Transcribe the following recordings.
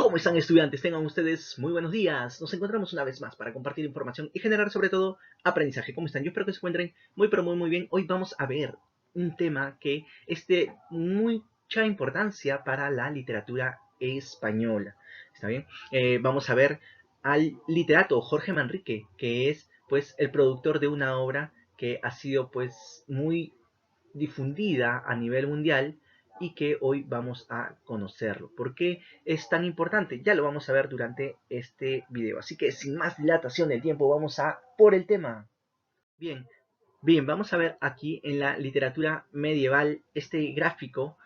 ¿Cómo están, estudiantes? Tengan ustedes muy buenos días. Nos encontramos una vez más para compartir información y generar sobre todo aprendizaje. ¿Cómo están? Yo espero que se encuentren muy pero muy bien. Hoy vamos a ver un tema que es de mucha importancia para la literatura española. ¿Está bien? Vamos a ver al literato Jorge Manrique, que es pues el productor de una obra que ha sido pues muy difundida a nivel mundial y que hoy vamos a conocerlo. ¿Por qué es tan importante? Ya lo vamos a ver durante este video. Así que sin más dilatación del tiempo, vamos a por el tema. Bien, bien, vamos a ver aquí en la literatura medieval este gráfico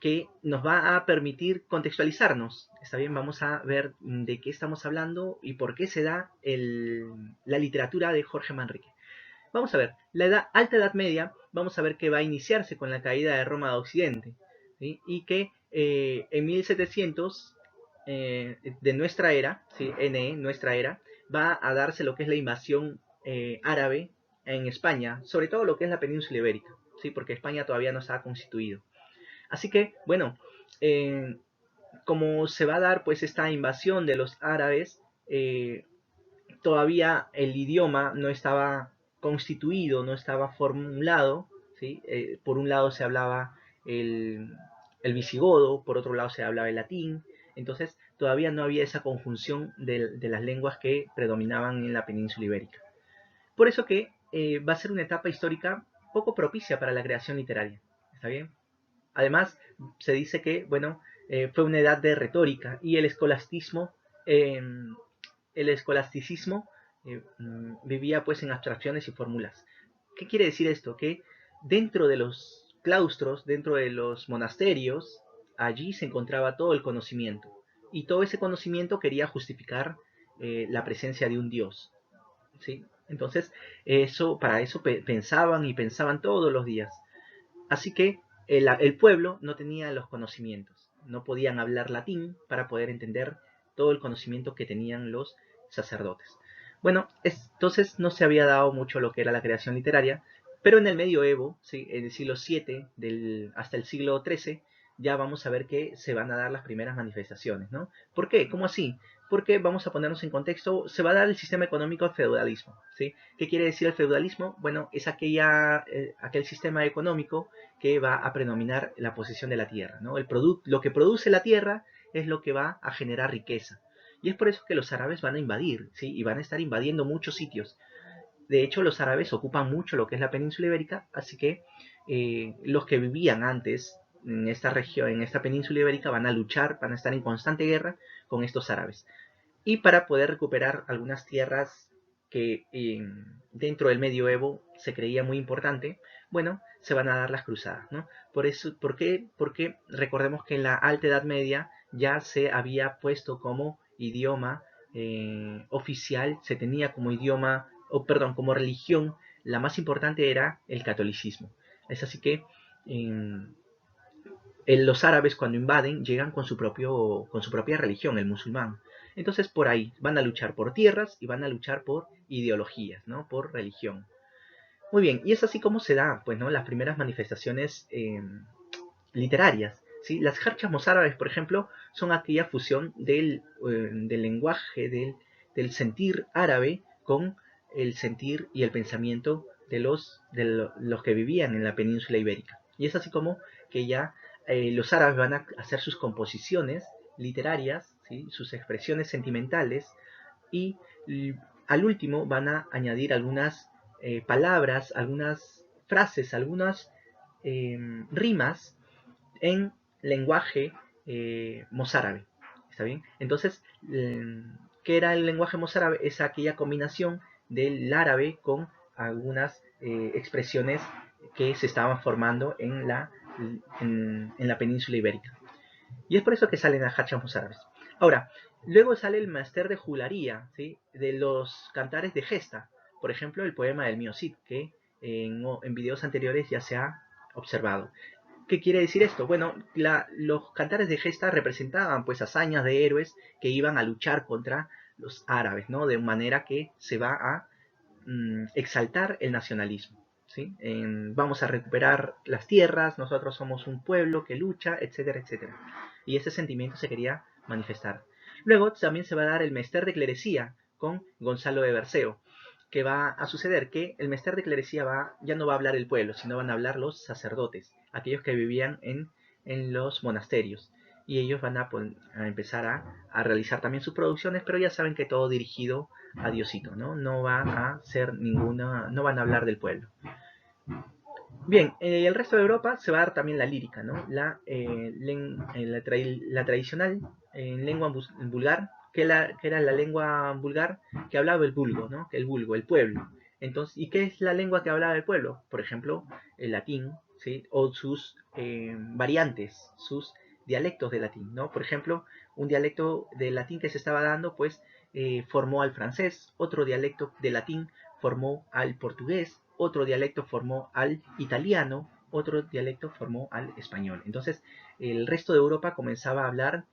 que nos va a permitir contextualizarnos. Está bien, vamos a ver de qué estamos hablando y por qué se da la literatura de Jorge Manrique. Vamos a ver, la alta edad media, vamos a ver que va a iniciarse con la caída de Roma de Occidente, ¿sí? Y que en 1700 de nuestra era, ¿sí? Nuestra era, va a darse lo que es la invasión árabe en España, sobre todo lo que es la península ibérica, ¿sí? Porque España todavía no se ha constituido. Así que, bueno, eh, como se va a dar pues esta invasión de los árabes, todavía el idioma no estaba constituido, no estaba formulado, ¿sí? Por un lado se hablaba el, el visigodo, por otro lado se hablaba el latín, entonces todavía no había esa conjunción de las lenguas que predominaban en la península ibérica. Por eso que va a ser una etapa histórica poco propicia para la creación literaria, ¿está bien? Además, se dice que, bueno, fue una edad de retórica y eh, el escolasticismo vivía pues en abstracciones y fórmulas. ¿Qué quiere decir esto? Que dentro de los claustros, dentro de los monasterios, allí se encontraba todo el conocimiento. Y todo ese conocimiento quería justificar la presencia de un dios. ¿Sí? Entonces, para eso pensaban y pensaban todos los días. Así que el pueblo no tenía los conocimientos, no podían hablar latín para poder entender todo el conocimiento que tenían los sacerdotes. Bueno, entonces no se había dado mucho lo que era la creación literaria, pero en el medioevo, ¿sí? En el siglo VII hasta el siglo XIII, ya vamos a ver que se van a dar las primeras manifestaciones, ¿no? ¿Por qué? ¿Cómo así? Porque vamos a ponernos en contexto, se va a dar el sistema económico del feudalismo, ¿sí? ¿Qué quiere decir el feudalismo? Bueno, es aquel sistema económico que va a predominar la posesión de la tierra, ¿no? Lo que produce la tierra es lo que va a generar riqueza. Y es por eso que los árabes van a invadir, ¿sí? Y van a estar invadiendo muchos sitios. De hecho, los árabes ocupan mucho lo que es la península ibérica, así que los que vivían antes en esta región, en esta península ibérica, van a luchar, van a estar en constante guerra con estos árabes. Y para poder recuperar algunas tierras que dentro del medioevo se creía muy importante, bueno, se van a dar las cruzadas, ¿no? Por eso, ¿por qué? Porque recordemos que en la Alta Edad Media ya se había puesto como idioma oficial, se tenía como idioma, o perdón, como religión, la más importante era el catolicismo. Es así que los árabes cuando invaden llegan con su propia religión, el musulmán. Entonces por ahí van a luchar por tierras y van a luchar por ideologías, ¿no? Por religión. Muy bien, y es así como se dan, pues, ¿no? Las primeras manifestaciones literarias. ¿Sí? Las jarchas mozárabes, por ejemplo, son aquella fusión del lenguaje, del sentir árabe con el sentir y el pensamiento de los que vivían en la península ibérica. Y es así como que ya los árabes van a hacer sus composiciones literarias, ¿sí? Sus expresiones sentimentales, y al último van a añadir algunas palabras, algunas frases, algunas rimas en lenguaje mozárabe. ¿Está bien? Entonces, ¿qué era el lenguaje mozárabe? Es aquella combinación del árabe con algunas expresiones que se estaban formando en la península ibérica. Y es por eso que salen las hachas mozárabes. Ahora, luego sale el máster de jularía, ¿sí? De los cantares de gesta. Por ejemplo, el poema del mío Cid, que en videos anteriores ya se ha observado. ¿Qué quiere decir esto? Bueno, los cantares de gesta representaban pues hazañas de héroes que iban a luchar contra los árabes, ¿no? De manera que se va a exaltar el nacionalismo, ¿sí? Vamos a recuperar las tierras, nosotros somos un pueblo que lucha, etcétera, etcétera. Y ese sentimiento se quería manifestar. Luego también se va a dar el Mester de Clerecía con Gonzalo de Berceo, que va a suceder que el Mester de Clerecía ya no va a hablar el pueblo, sino van a hablar los sacerdotes, aquellos que vivían en los monasterios. Y ellos van a empezar a realizar también sus producciones, pero ya saben que todo dirigido a Diosito, ¿no? No va a ser no van a hablar del pueblo. Bien, el resto de Europa se va a dar también la lírica, ¿no? La tradicional en lengua vulgar, que era la lengua vulgar que hablaba el vulgo, ¿no? El vulgo, el pueblo. Entonces, ¿y qué es la lengua que hablaba el pueblo? Por ejemplo, el latín, ¿sí? O sus variantes, sus dialectos de latín, ¿no? Por ejemplo, un dialecto de latín que se estaba dando, pues, formó al francés, otro dialecto de latín formó al portugués, otro dialecto formó al italiano, otro dialecto formó al español. Entonces, el resto de Europa comenzaba a hablar,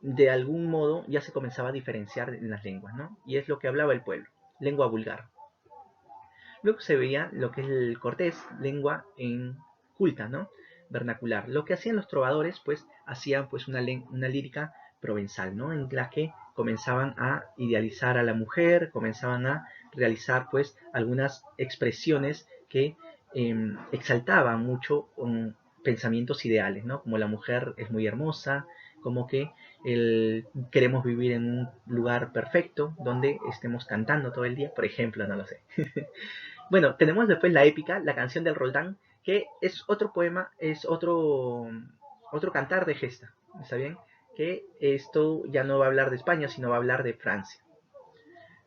de algún modo, ya se comenzaba a diferenciar en las lenguas, ¿no? Y es lo que hablaba el pueblo, lengua vulgar. Luego se veía lo que es el cortés, lengua en culta, ¿no? Vernacular. Lo que hacían los trovadores, pues, hacían pues una lírica provenzal, ¿no? En la que comenzaban a idealizar a la mujer, comenzaban a realizar pues algunas expresiones que exaltaban mucho pensamientos ideales, ¿no? Como la mujer es muy hermosa, como que queremos vivir en un lugar perfecto donde estemos cantando todo el día, por ejemplo, no lo sé. Bueno, tenemos después la épica, la canción del Roldán, que es otro poema, es otro cantar de gesta, ¿está bien? Que esto ya no va a hablar de España, sino va a hablar de Francia.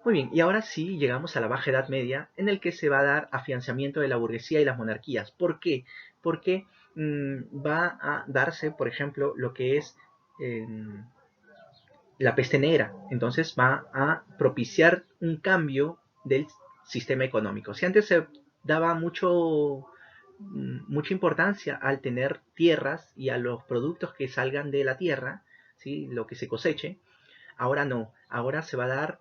Muy bien, y ahora sí llegamos a la Baja Edad Media, en el que se va a dar afianzamiento de la burguesía y las monarquías. ¿Por qué? Porque va a darse, por ejemplo, lo que es eh, la peste negra. Entonces va a propiciar un cambio del sistema económico. Si antes se daba mucha importancia al tener tierras y a los productos que salgan de la tierra, ¿sí? Lo que se coseche, ahora no. Ahora se va a dar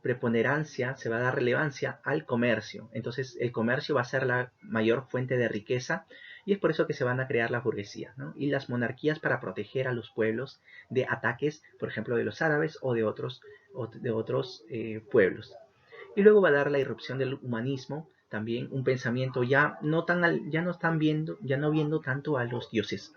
preponderancia, se va a dar relevancia al comercio. Entonces el comercio va a ser la mayor fuente de riqueza y es por eso que se van a crear las burguesías, ¿no? Y las monarquías para proteger a los pueblos de ataques, por ejemplo, de los árabes o de otros pueblos. Y luego va a dar la irrupción del humanismo, también un pensamiento ya no están viendo, ya no viendo tanto a los dioses,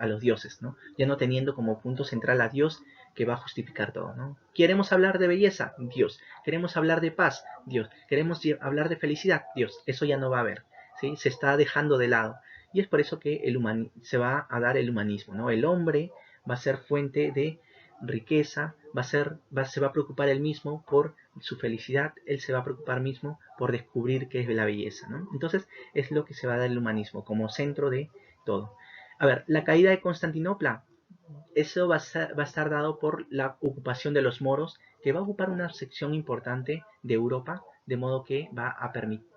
¿no? Ya no teniendo como punto central a Dios que va a justificar todo, ¿no? Queremos hablar de belleza, Dios. Queremos hablar de paz, Dios. Queremos hablar de felicidad, Dios. Eso ya no va a haber, ¿sí? Se está dejando de lado. Y es por eso que se va a dar el humanismo, ¿no? El hombre va a ser fuente de riqueza, se va a preocupar él mismo por su felicidad, él se va a preocupar mismo por descubrir qué es la belleza, ¿no? Entonces es lo que se va a dar el humanismo como centro de todo. A ver, la caída de Constantinopla, eso va a estar dado por la ocupación de los moros, que va a ocupar una sección importante de Europa, de modo que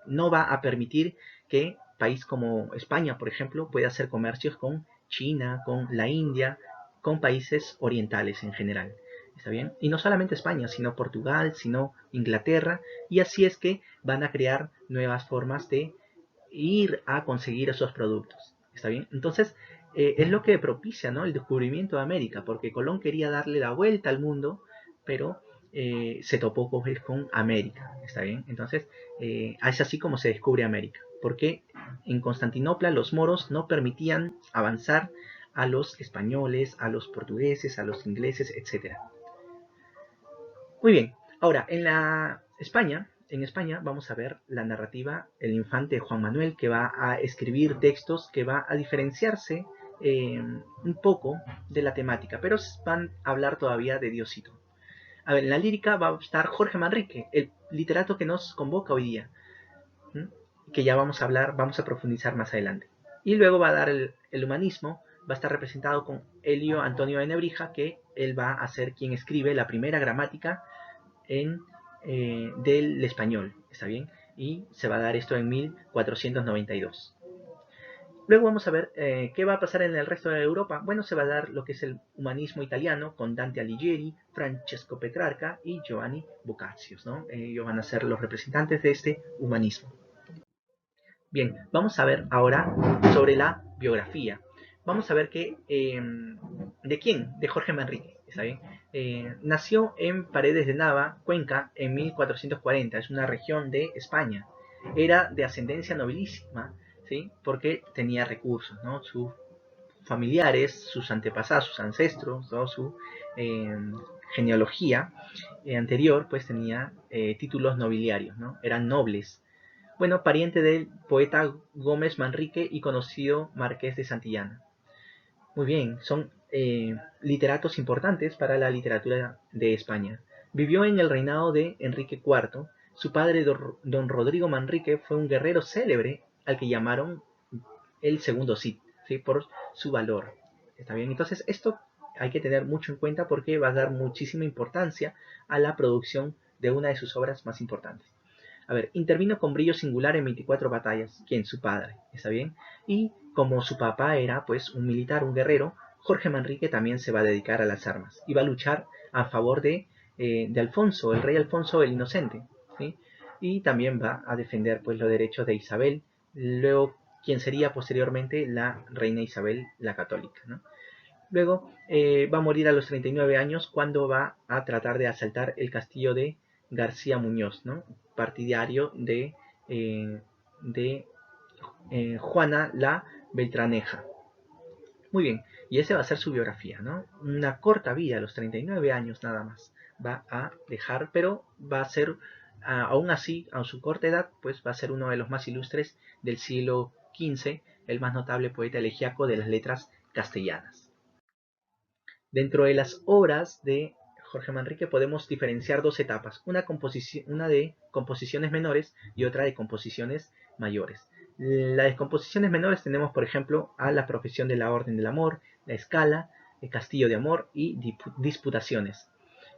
no va a permitir que país como España, por ejemplo, pueda hacer comercios con China, con la India, con países orientales en general. ¿Está bien? Y no solamente España, sino Portugal, sino Inglaterra, y así es que van a crear nuevas formas de ir a conseguir esos productos. ¿Está bien? Entonces, es lo que propicia, ¿no? El descubrimiento de América, porque Colón quería darle la vuelta al mundo, pero se topó con América. ¿Está bien? Entonces, es así como se descubre América, porque en Constantinopla los moros no permitían avanzar a los españoles, a los portugueses, a los ingleses, etc. Muy bien, ahora en España vamos a ver la narrativa, el infante Juan Manuel, que va a escribir textos que va a diferenciarse un poco de la temática, pero van a hablar todavía de Diosito. A ver, en la lírica va a estar Jorge Manrique, el literato que nos convoca hoy día, ¿m? Que ya vamos a profundizar más adelante. Y luego va a dar el humanismo, va a estar representado con Elio Antonio de Nebrija, que él va a ser quien escribe la primera gramática del español, ¿está bien? Y se va a dar esto en 1492. Luego vamos a ver qué va a pasar en el resto de Europa. Bueno, se va a dar lo que es el humanismo italiano con Dante Alighieri, Francesco Petrarca y Giovanni Boccaccio, ¿no? Ellos van a ser los representantes de este humanismo. Bien, vamos a ver ahora sobre la biografía. vamos a ver que, ¿de quién? De Jorge Manrique, ¿está bien? Nació en Paredes de Nava, Cuenca, en 1440, es una región de España. Era de ascendencia nobilísima, ¿sí? Porque tenía recursos, ¿no? Sus familiares, sus antepasados, sus ancestros, ¿no? Su eh, genealogía anterior, pues tenía títulos nobiliarios, ¿no? Eran nobles. Bueno, pariente del poeta Gómez Manrique y conocido Marqués de Santillana. Muy bien, son literatos importantes para la literatura de España. Vivió en el reinado de Enrique IV. Su padre, don Rodrigo Manrique, fue un guerrero célebre al que llamaron el segundo Cid, ¿sí? Por su valor. ¿Está bien? Entonces, esto hay que tener mucho en cuenta porque va a dar muchísima importancia a la producción de una de sus obras más importantes. A ver, intervino con brillo singular en 24 batallas. ¿Quién? Su padre, ¿está bien? Y como su papá era, pues, un militar, un guerrero, Jorge Manrique también se va a dedicar a las armas y va a luchar a favor de Alfonso, el rey Alfonso el Inocente, ¿sí? Y también va a defender, pues, los derechos de Isabel, luego quien sería posteriormente la reina Isabel la Católica, ¿no? Luego va a morir a los 39 años cuando va a tratar de asaltar el castillo de García Muñoz, ¿no? Partidario de Juana la Beltraneja. Muy bien, y esa va a ser su biografía, ¿no? Una corta vida, a los 39 años nada más, va a dejar, pero va a ser, aún así, a su corta edad, pues va a ser uno de los más ilustres del siglo XV, el más notable poeta elegíaco de las letras castellanas. Dentro de las obras de Jorge Manrique podemos diferenciar dos etapas, una de composiciones menores y otra de composiciones mayores. Las de composiciones menores tenemos, por ejemplo, a La profesión de la Orden del Amor, La Escala, El Castillo de Amor y Disputaciones.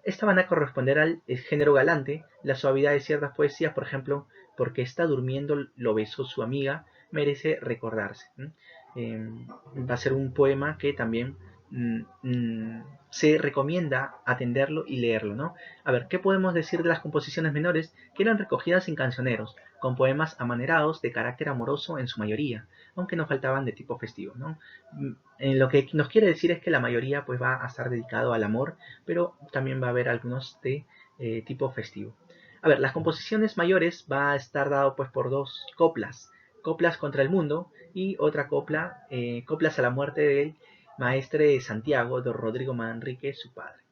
Estas van a corresponder al género galante, la suavidad de ciertas poesías, por ejemplo, porque está durmiendo, lo besó su amiga, merece recordarse. Va a ser un poema que también se recomienda atenderlo y leerlo, ¿no? A ver, ¿qué podemos decir de las composiciones menores? Que eran recogidas en cancioneros, con poemas amanerados de carácter amoroso en su mayoría, aunque no faltaban de tipo festivo, ¿no? Lo que nos quiere decir es que la mayoría pues va a estar dedicado al amor, pero también va a haber algunos de tipo festivo. A ver, las composiciones mayores va a estar dado pues por dos coplas, coplas contra el mundo y otra copla, coplas a la muerte del maestre de Santiago, don Rodrigo Manrique, su padre.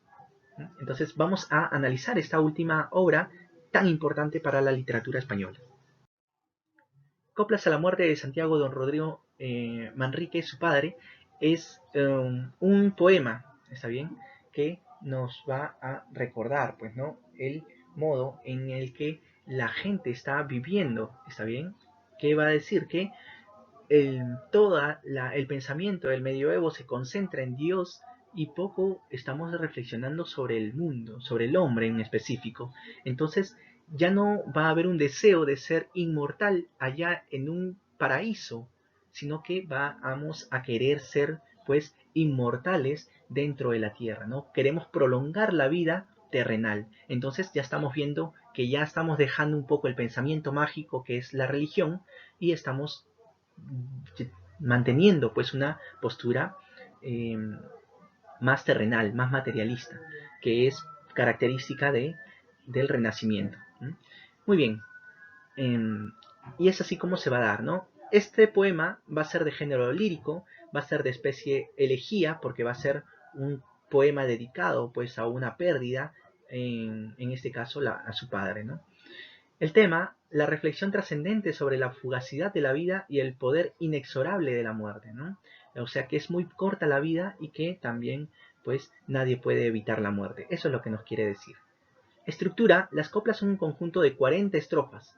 Entonces vamos a analizar esta última obra tan importante para la literatura española. Coplas a la muerte de Santiago, don Rodrigo Manrique, su padre, es un poema, ¿está bien? Que nos va a recordar, pues, ¿no? El modo en el que la gente está viviendo, ¿está bien? Que va a decir que el pensamiento del medioevo se concentra en Dios y poco estamos reflexionando sobre el mundo, sobre el hombre en específico. Entonces ya no va a haber un deseo de ser inmortal allá en un paraíso, sino que vamos a querer ser pues inmortales dentro de la tierra, ¿no? Queremos prolongar la vida terrenal. Entonces ya estamos viendo que ya estamos dejando un poco el pensamiento mágico que es la religión y estamos manteniendo pues una postura eh, más terrenal, más materialista, que es característica del Renacimiento. Muy bien, eh, y es así como se va a dar, ¿no? Este poema va a ser de género lírico, va a ser de especie elegía, porque va a ser un poema dedicado pues a una pérdida, en este caso a su padre, ¿no? El tema, la reflexión trascendente sobre la fugacidad de la vida y el poder inexorable de la muerte, ¿no? O sea que es muy corta la vida y que también, pues, nadie puede evitar la muerte. Eso es lo que nos quiere decir. Estructura, las coplas son un conjunto de 40 estrofas,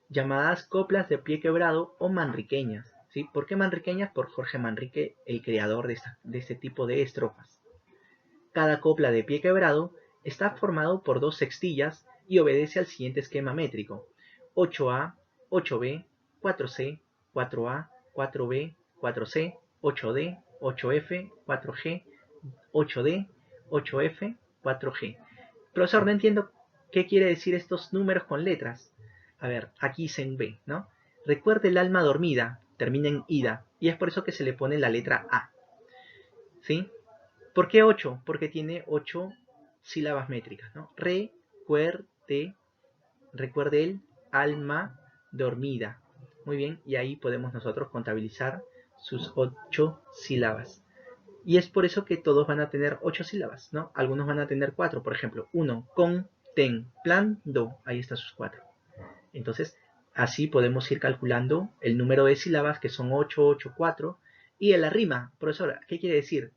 llamadas coplas de pie quebrado o manriqueñas, ¿sí? ¿Por qué manriqueñas? Por Jorge Manrique, el creador de este tipo de estrofas. Cada copla de pie quebrado está formado por dos sextillas y obedece al siguiente esquema métrico: 8A, 8B, 4C, 4A, 4B, 4C, 8D, 8F, 4G, 8D, 8F, 4G. Profesor, no entiendo qué quiere decir estos números con letras. A ver, aquí se ve, ¿no? Recuerde el alma dormida, termina en ida, Y es por eso que se le pone la letra A. ¿Sí? ¿Por qué 8? Porque tiene 8 sílabas métricas, ¿no? Recuerde el alma dormida. Muy bien, y ahí podemos nosotros contabilizar sus 8 sílabas. Y es por eso que todos van a tener 8 sílabas, ¿no? Algunos van a tener 4, por ejemplo, 1, contemplando, ahí están sus 4. Entonces, así podemos ir calculando el número de sílabas, que son 8, 8, 4, y en la rima, profesora, ¿qué quiere decir?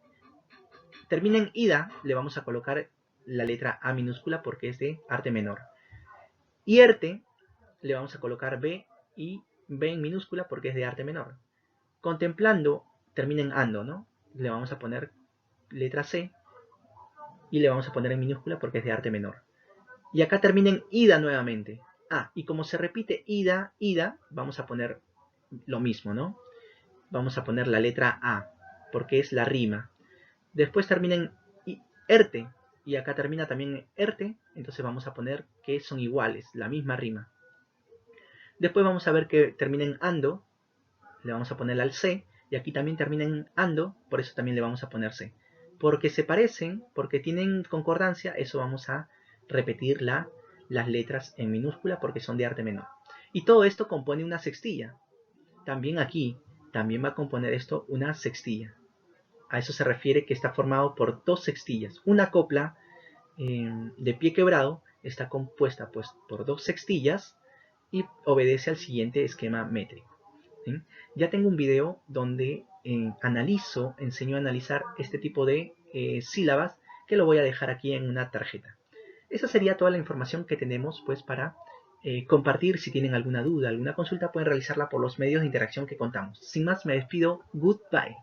Termina en ida, le vamos a colocar la letra A minúscula porque es de arte menor. Ierte, le vamos a colocar B y B en minúscula porque es de arte menor. Contemplando, termina en ando, ¿no? Le vamos a poner letra C y le vamos a poner en minúscula porque es de arte menor. Y acá termina en ida nuevamente. Ah, y como se repite ida, ida, vamos a poner lo mismo, ¿no? Vamos a poner la letra A porque es la rima. Después termina en erte y acá termina también en erte, entonces vamos a poner que son iguales, la misma rima. Después vamos a ver que termina en ando, le vamos a poner al C, y aquí también termina en ando, por eso también le vamos a poner C. Porque se parecen, porque tienen concordancia, eso vamos a repetir las letras en minúscula porque son de arte menor. Y todo esto compone una sextilla. También aquí, también va a componer esto una sextilla. A eso se refiere que está formado por dos sextillas. Una copla de pie quebrado está compuesta pues, por dos sextillas y obedece al siguiente esquema métrico. ¿Sí? Ya tengo un video donde enseño a analizar este tipo de sílabas que lo voy a dejar aquí en una tarjeta. Esa sería toda la información que tenemos pues para compartir. Si tienen alguna duda, alguna consulta, pueden realizarla por los medios de interacción que contamos. Sin más, me despido. Goodbye.